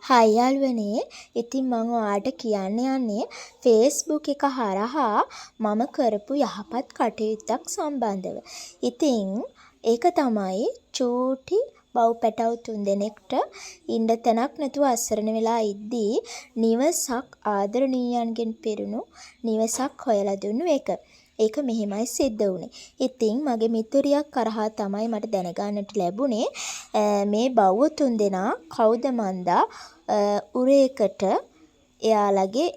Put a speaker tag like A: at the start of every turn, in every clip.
A: හයි යාළුවනේ. ඉතින් මම ඔයාලට කියන්න යන්නේ Facebook එක හරහා මම කරපු යහපත් කටයුත්තක් සම්බන්ධව. ඉතින් ඒක තමයි චූටි බව් පැටව් 3 දෙනෙක්ට ඉන්න තැනක් නැතුව අසරණ වෙලා ඉද්දී නිවසක් ආදරණීයයන්ගෙන් පිරුණු නිවසක් හොයලා දුන්නු එක. ඒක මෙහෙමයි සිද්ධ වුණේ. ඉතින් මගේ මිතුරියක් කරහා තමයි මට දැනගන්නට ලැබුණේ මේ බව්ව 3 දෙනා කවුද මන්දා උරේකට එයාලගේ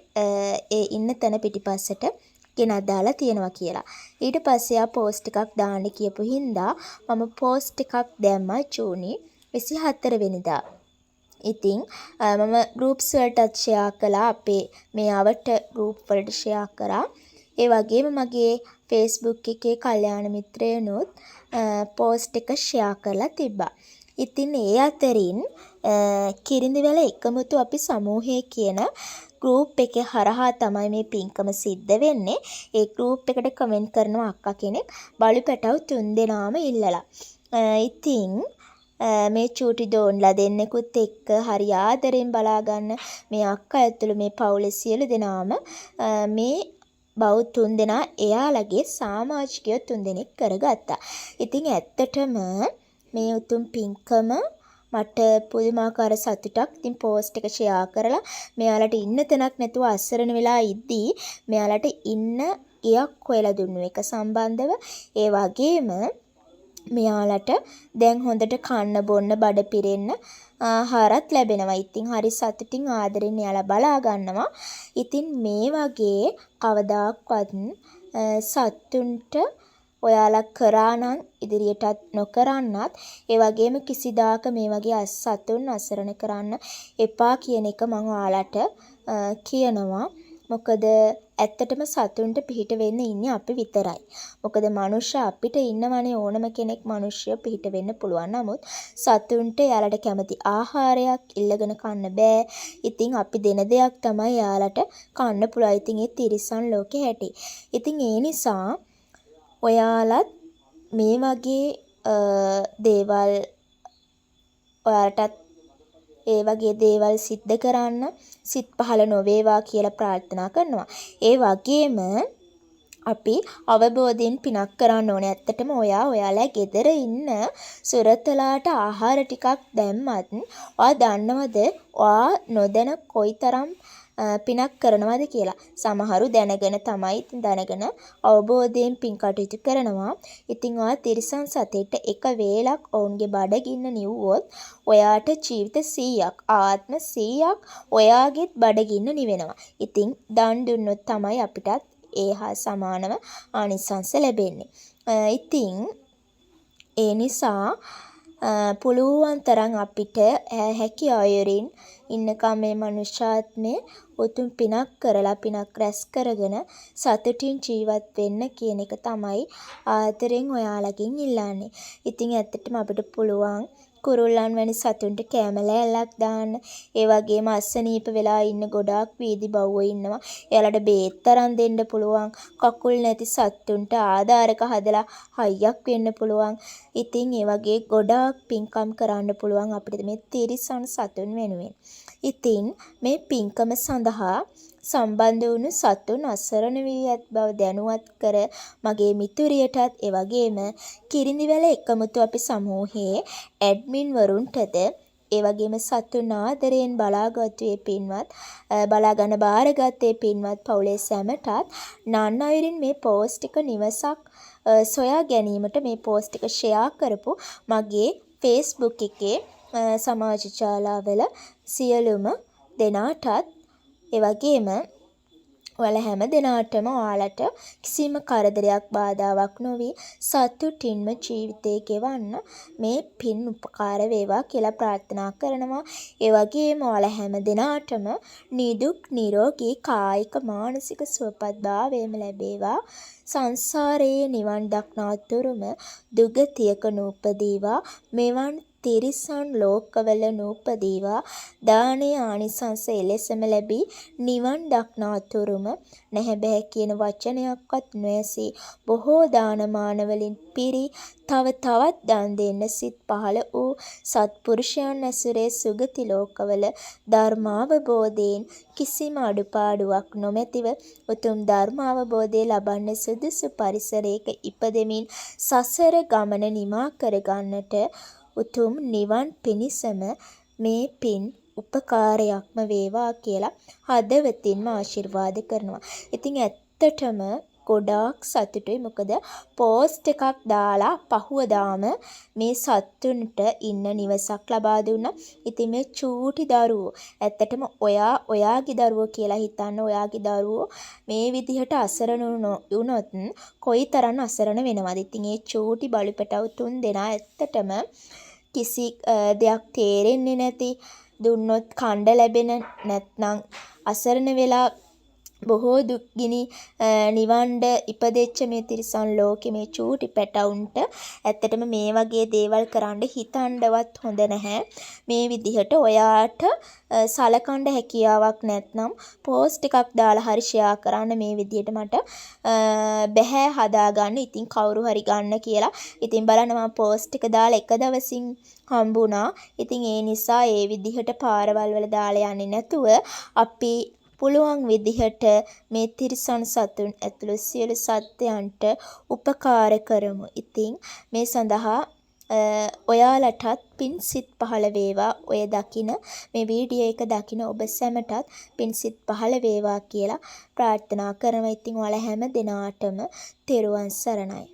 A: ඒ ඉන්න තැන පිටිපස්සට ගෙනත් දාලා තියෙනවා කියලා. ඊට පස්සේ ආ පෝස්ට් එකක් දාන්න කියපු හින්දා මම පෝස්ට් එකක් දැම්මා ජූනි 24 වෙනිදා. ඉතින් මම ගෲප්ස් වලටත් ෂෙයා කළා, අපේ මේ අවට ගෲප් වලට ෂෙයා කරා. ඒ වගේම මගේ Facebook එකේ කල්යාණ මිත්‍රයනුත් පෝස්ට් එක ෂෙයා කරලා තිබ්බා. ඉතින් ඒ අතරින් කිරිඳිවැල එකමුතු අපි සමූහය කියන ගෲප් එකේ හරහා තමයි මේ පින්කම සිද්ධ වෙන්නේ. ඒ ගෲප් එකට කමෙන්ට් කරනවා අක්කා කෙනෙක් බලු පැටව් 3 දෙනාම ඉල්ලලා. ඉතින් මේ චූටි දෝන්ලා දෙන්නෙකුත් එක්ක හරි ආදරෙන් බලා ගන්න මේ අක්කා ඇතුළු මේ පවුලේ සියලු දෙනාම මේ බව් 3 දෙනා එයාලගේ සමාජිකයෝ 3 දෙනෙක් කරගත්තා. ඉතින් ඇත්තටම මේ උතුම් පින්කම මට පුදුමාකාර සතුටක්. ඉතින් පෝස්ට් එක ෂෙයා කරලා මෙයාලට ඉන්න තැනක් නැතුව අසරණ වෙලා ඉද්දී මෙයාලට ඉන්න ගයක් හොයලා දුන්නු එක සම්බන්ධව. ඒ වගේම මෙයාලට දැන් හොඳට කන්න බොන්න බඩ පිරෙන්න ආහාරත් ලැබෙනවා. ඉතින් හරි සතුටින් ආදරෙන් එයාලා බලා ගන්නවා. ඉතින් මේ වගේ කවදාක්වත් සතුන්ට ඔයාලා කරා නම් ඉදිරියටත් නොකරන්නත්, ඒ වගේම කිසිදාක මේ වගේ සතුන් අසරණ කරන්න එපා කියන එක මම ඔයාලට කියනවා. මොකද ඇත්තටම සතුන්ට පිහිට වෙන්න ඉන්නේ අපි විතරයි. මොකද මනුෂ්‍ය අපිට ඉන්නවනේ ඕනම කෙනෙක් මනුෂ්‍ය පිහිට වෙන්න පුළුවන්. නමුත් සතුන්ට යාලට කැමති ආහාරයක් ඉල්ලගෙන කන්න බෑ. ඉතින් අපි දෙන දෙයක් තමයි යාලට කන්න පුළුවන්. ඉතින් ඒ තිරිසන් ලෝකේ හැටි. ඉතින් ඒ නිසා ඔයාලත් මේ වගේ දේවල් ඔයාලටත් ඒ වගේ දේවල් සිද්ධ කරන්න සිත් පහළ නොවේවා කියලා ප්‍රාර්ථනා කරනවා. ඒ වගේම අපි අවබෝධයෙන් පිනක් කරන්න ඕනේ. ඇත්තටම ඔයාලා ගෙදර ඉන්න සුරතලාට ආහාර ටිකක් දැම්මත් ඔයා දන්නවද ඔයා නොදැන කොයිතරම් පිනක් කරනවද කියලා. සමහරු දැනගෙන තමයි දැනගෙන අවබෝධයෙන් පින් කටයුතු කරනවා. ඉතින් ඔයා තිරිසන් සතෙක්ට එක වේලක් ඔවුන්ගේ බඩගින්න නිවුවොත් ඔයාට ජීවිත 100ක් ආත්ම 100ක් ඔයාගේත් බඩගින්න නිවෙනවා. ඉතින් දන් දුන්නොත් තමයි අපිටත් ඒ හා සමානව ආනිසංස ලැබෙන්නේ. ඉතින් ඒ නිසා පුළුවන් තරම් අපිට හැකි අයුරින් ඉන්නකම් මේ මනුෂ්‍යාත්මේ උතුම් පිනක් කරලා පිනක් රැස් කරගෙන සතුටින් ජීවත් වෙන්න කියන එක තමයි ආදරෙන් ඔයාලගෙන් ඉල්ලන්නේ. ඉතින් ඇත්තටම අපිට පුළුවන් කුරුල්ලන් වැනි සතුන්ට කෑම ලෑල්ලක් දාන්න. ඒ වගේම අසනීප වෙලා ඉන්න ගොඩාක් වීදි බව්වෝ ඉන්නවා. එයාලට බේත් තරම් දෙන්න පුළුවන්. කකුල් නැති සතුන්ට ආධාරක හදලා හයියක් වෙන්න පුළුවන්. ඉතින් ඒ වගේ ගොඩාක් පින්කම් කරන්න පුළුවන් අපිට මේ තිරිසන් සතුන් වෙනුවෙන්. ඉතින් මේ පින්කම සඳහා සම්බන්ධ වුණු සතුන් අසරණ වී ඇත් බව දැනුවත් කර මගේ මිතුරියටත් ඒ වගේම කිරිඳිවැල එකමුතු අපි සමූහයේ ඇඩ්මින් වරුන්ටද ඒ වගේම සතුන් ආදරයෙන් බලාගත්තු පින්වත් බලා ගන්න බාරගත්තේ පින්වත් පවුලේ සැමටත් නන් අයුරින් මේ පෝස්ට් එක නිවසක් සොයා ගැනීමට මේ පෝස්ට් එක ෂෙයා කරපු මගේ Facebook එකේ සමාජ ජාලාවල සියලුම දෙනාටත් ඒ වගේම ඔයාලා හැම දෙනාටම ඔයාලට කිසිම කරදරයක් බාධාවක් නොවි සතුටින්ම ජීවිතේ ගෙවන්න මේ පින් උපකාර වේවා කියලා ප්‍රාර්ථනා කරනවා. ඒ වගේම ඔයාලා හැම දෙනාටම නිදුක් නිරෝගී කායික මානසික සුවපත්භාවයම ලැබේවා. සංසාරයේ නිවන් දක්නා තුරුම දුගතියක නූපදීවා. මෙවන් තිරිසන් ලෝකවල නූපදීවා දානයේ ආනිසංස එලෙසම ලැබී නිවන් දක්නාතුරුම නැහැ බෑ කියන වචනයක්වත් නොඇසී බොහෝ දානමාන වලින් පිරී තව තවත් දන් දෙන්න සිත් පහළ වූ සත්පුරුෂයන් ඇසුරේ සුගති ලෝකවල ධර්මාවබෝධයෙන් කිසිම අඩුපාඩුවක් නොමැතිව උතුම් ධර්මාවබෝධය ලබන්න සුදුසු පරිසරයක ඉපදෙමින් සසර ගමන නිමා කරගන්නට උතුම් නිවන් පිණිසම මේ පින් උපකාරයක්ම වේවා කියලා හදවතින්ම ආශිර්වාද කරනවා. ඉතින් ඇත්තටම ගොඩාක් සතුටුයි. මොකද පෝස්ට් එකක් දාලා පහුවදාම මේ සත්තුන්ට ඉන්න නිවසක් ලබා දුන්නා. ඉතින් මේ චූටි දරුවෝ ඇත්තටම ඔයාගේ දරුවෝ කියලා හිතන්න. ඔයාගේ දරුවෝ මේ විදිහට අසරණ වුණොත් කොයිතරම් අසරණ වෙනවද? ඉතින් මේ චූටි බලු පැටව් 3 දෙනා ඇත්තටම කිසි දෙයක් තේරෙන්නේ නැති, දුන්නොත් කණ්ඩ ලැබෙන, නැත්නම් අසරණ වෙලා බොහෝ දුක්ගිනි නිවන්ඩ ඉපදෙච්ච මේ තිරිසන් ලෝකෙ මේ චූටි පැටවුන්ට ඇත්තටම මේ වගේ දේවල් කරන්න හිතන්නවත් හොඳ නැහැ. මේ විදිහට ඔයාට සලකන්න හැකියාවක් නැත්නම් පෝස්ට් එකක් දාලා හරි ෂෙයා කරන්න මේ විදිහට මට බැහැ හදාගන්න. ඉතින් කවුරු හරි ගන්න කියලා. ඉතින් බලන්න මම පෝස්ට් එක දාලා එක දවසින් හම්බුණා. ඉතින් ඒ නිසා ඒ විදිහට පාරවල් වල දාලා යන්නේ නැතුව අපි පුළුවන් විදිහට මේ තිරිසන් සතුන් ඇතුළු සියලු සත්ත්වයන්ට උපකාර කරමු. ඉතින් මේ සඳහා ඔයාලටත් පින් සිත් පහළ වේවා. ඔය දකින මේ වීඩියෝ එක දකින ඔබ සැමටත් පින් සිත් පහළ වේවා කියලා ප්‍රාර්ථනා කරනවා. ඉතින් ඔයාලා හැම දිනාටම තෙරුවන් සරණයි.